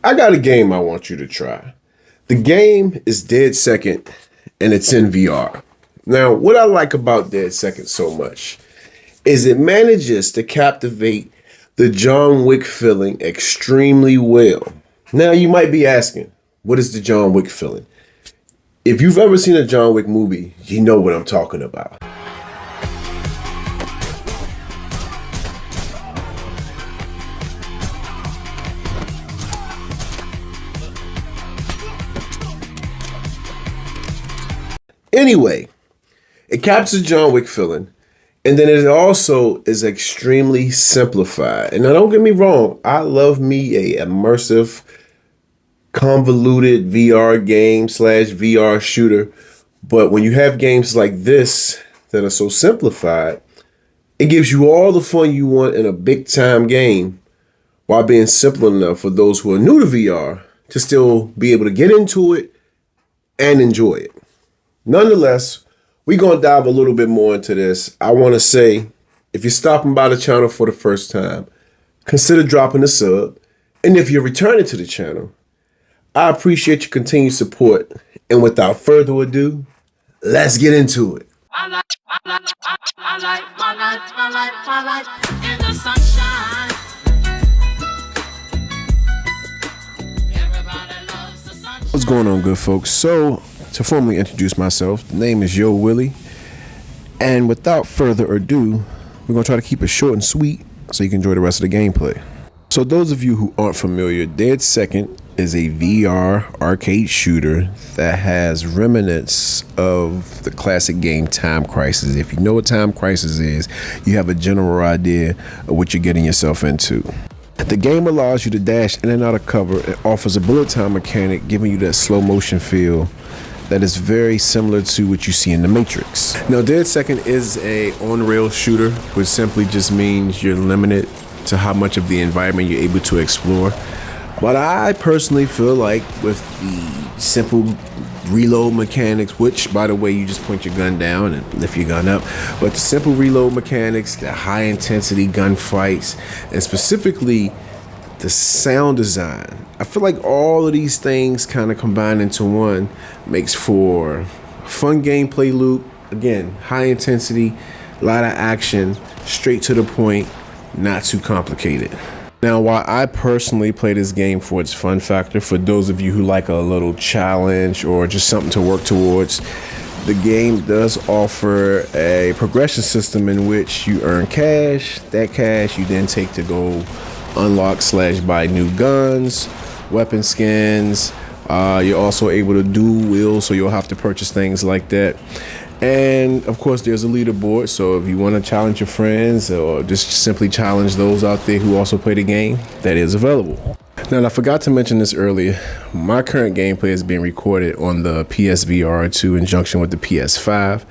I got a game I want you to try. The game is Dead Second, and it's in VR. Now, what I like about Dead Second so much is it manages to captivate the John Wick feeling extremely well. Now, you might be asking, what is the John Wick feeling? If you've ever seen a John Wick movie, you know what I'm talking about. Anyway, it captures John Wick feeling, and then it also is extremely simplified. And now don't get me wrong, I love me a immersive, convoluted VR game / VR shooter. But when you have games like this that are so simplified, it gives you all the fun you want in a big time game while being simple enough for those who are new to VR to still be able to get into it and enjoy it. Nonetheless, we're going to dive a little bit more into this. I want to say, if you're stopping by the channel for the first time, consider dropping a sub. And if you're returning to the channel, I appreciate your continued support. And without further ado, let's get into it. I like my life in the sunshine. Everybody loves the sunshine. What's going on, good folks? So, to formally introduce myself, the name is Yo Willie. And without further ado, we're going to try to keep it short and sweet so you can enjoy the rest of the gameplay. So those of you who aren't familiar, Dead Second is a VR arcade shooter that has remnants of the classic game Time Crisis. If you know what Time Crisis is, you have a general idea of what you're getting yourself into. The game allows you to dash in and out of cover. It offers a bullet time mechanic, giving you that slow motion feel that is very similar to what you see in The Matrix. Now, Dead Second is a on-rail shooter, which simply just means you're limited to how much of the environment you're able to explore. But I personally feel like with the simple reload mechanics, which, by the way, you just point your gun down and lift your gun up, but the simple reload mechanics, the high-intensity gunfights, and specifically the sound design, I feel like all of these things kind of combined into one makes for a fun gameplay loop. Again, high intensity, a lot of action, straight to the point, not too complicated. Now, while I personally play this game for its fun factor, for those of you who like a little challenge or just something to work towards, the game does offer a progression system in which you earn cash. That cash you then take to go unlock / buy new guns, weapon skins. You're also able to dual wield, so you'll have to purchase things like that. And of course, there's a leaderboard, so if you want to challenge your friends or just simply challenge those out there who also play the game, that is available. Now, I forgot to mention this earlier. My current gameplay is being recorded on the PSVR2 in conjunction with the PS5.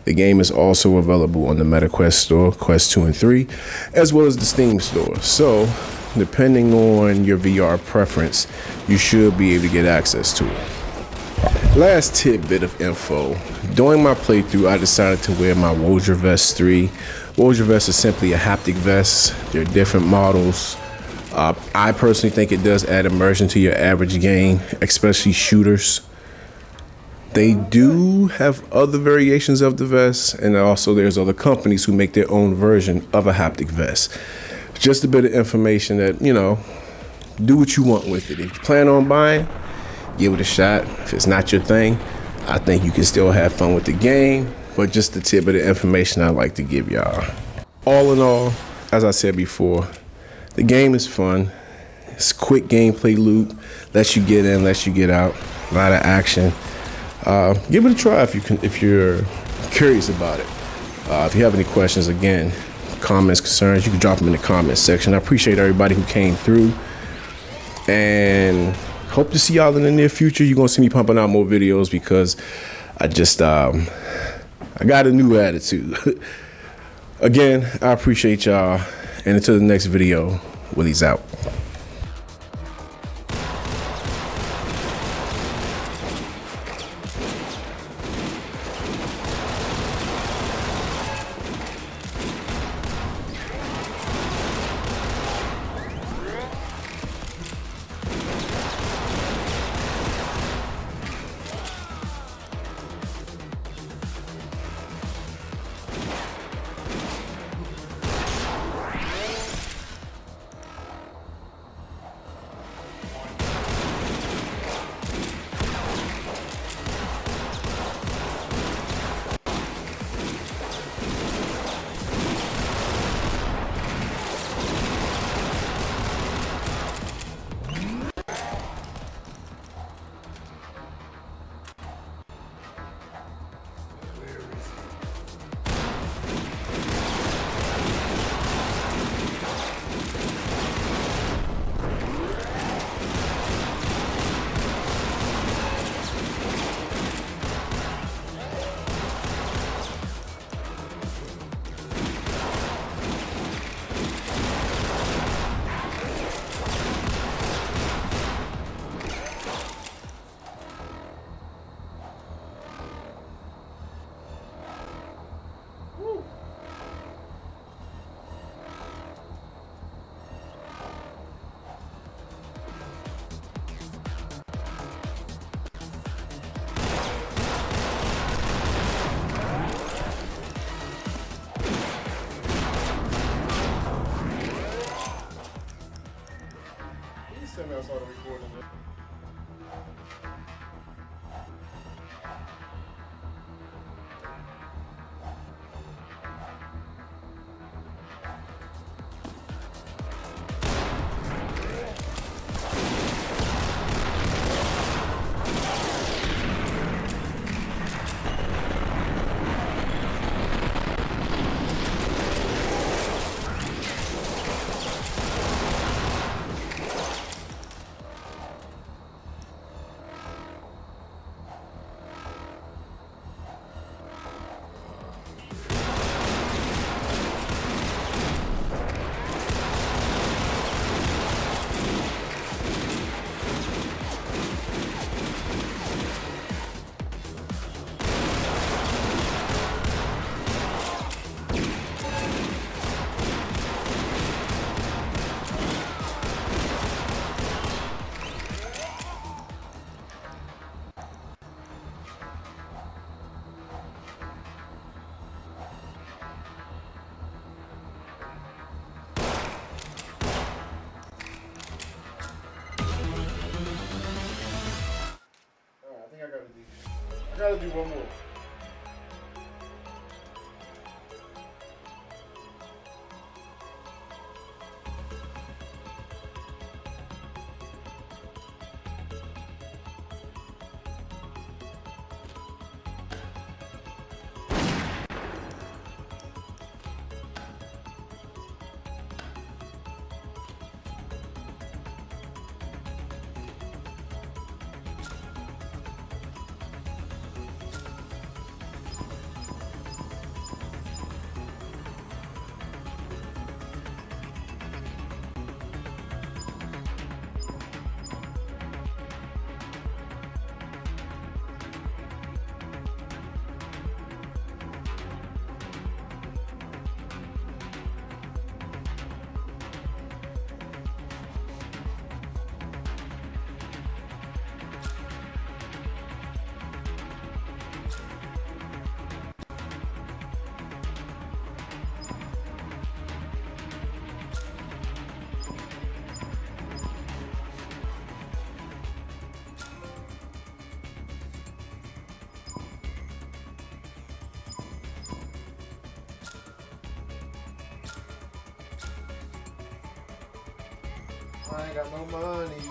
The game is also available on the MetaQuest store, Quest 2 and 3, as well as the Steam store. So, depending on your VR preference, you should be able to get access to it. Last tidbit of info. During my playthrough, I decided to wear my Wojr Vest 3. Wojr Vest is simply a haptic vest. There are different models. I personally think it does add immersion to your average game, especially shooters. They do have other variations of the vest, and also there's other companies who make their own version of a haptic vest. Just a bit of information that, you know, do what you want with it. If you plan on buying, give it a shot. If it's not your thing, I think you can still have fun with the game, but just a tidbit of information I'd like to give y'all. All in all, as I said before, the game is fun. It's a quick gameplay loop, lets you get in, lets you get out, a lot of action. Give it a try if you're curious about it. If you have any questions, again, comments, concerns, you can drop them in the comments section. I appreciate everybody who came through, and hope to see y'all in the near future. You're gonna see me pumping out more videos because I just I got a new attitude. Again, I appreciate y'all, and until the next video, Willie's out. start recording it. I think I gotta do one more. I ain't got no money.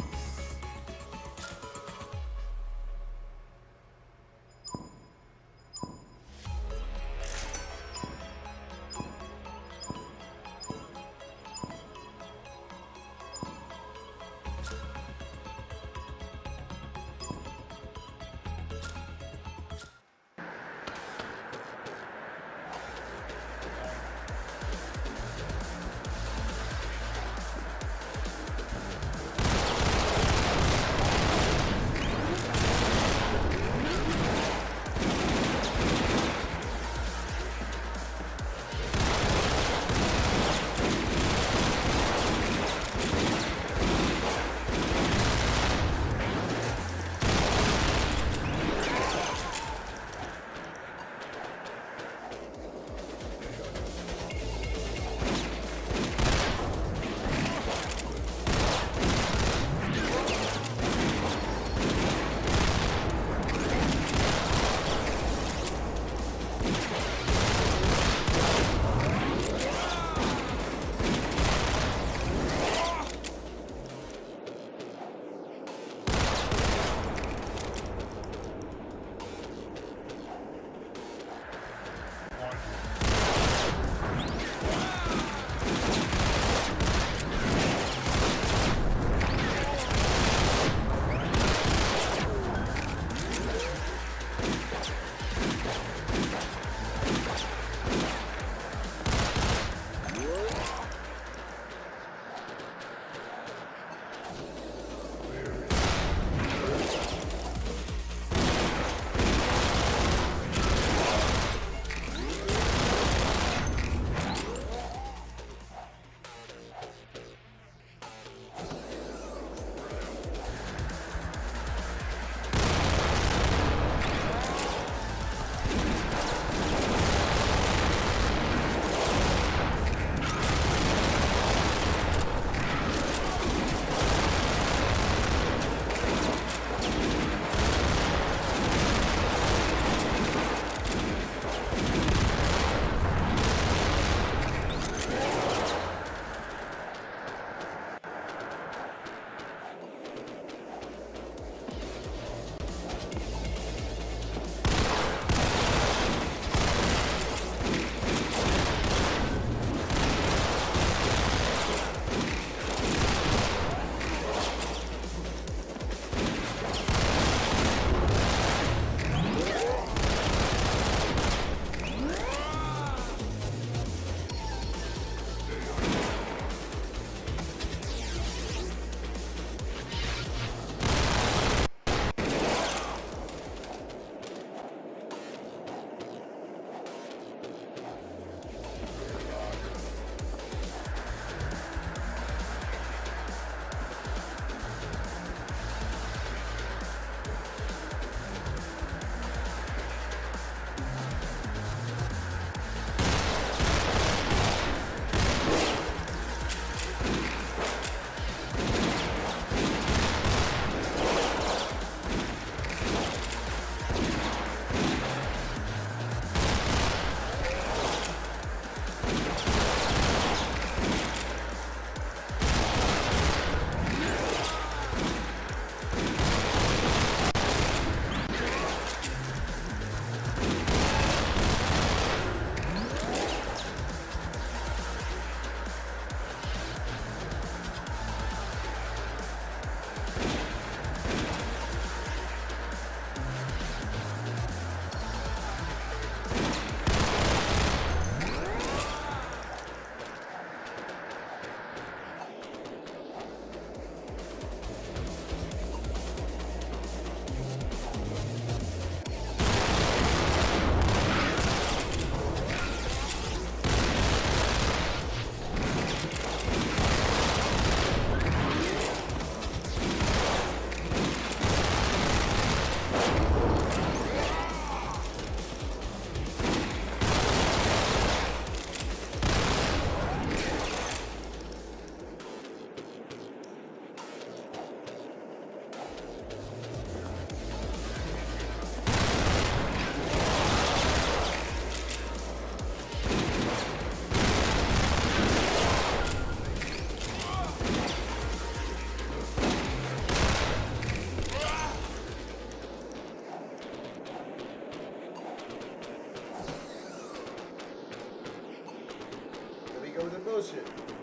bullshit.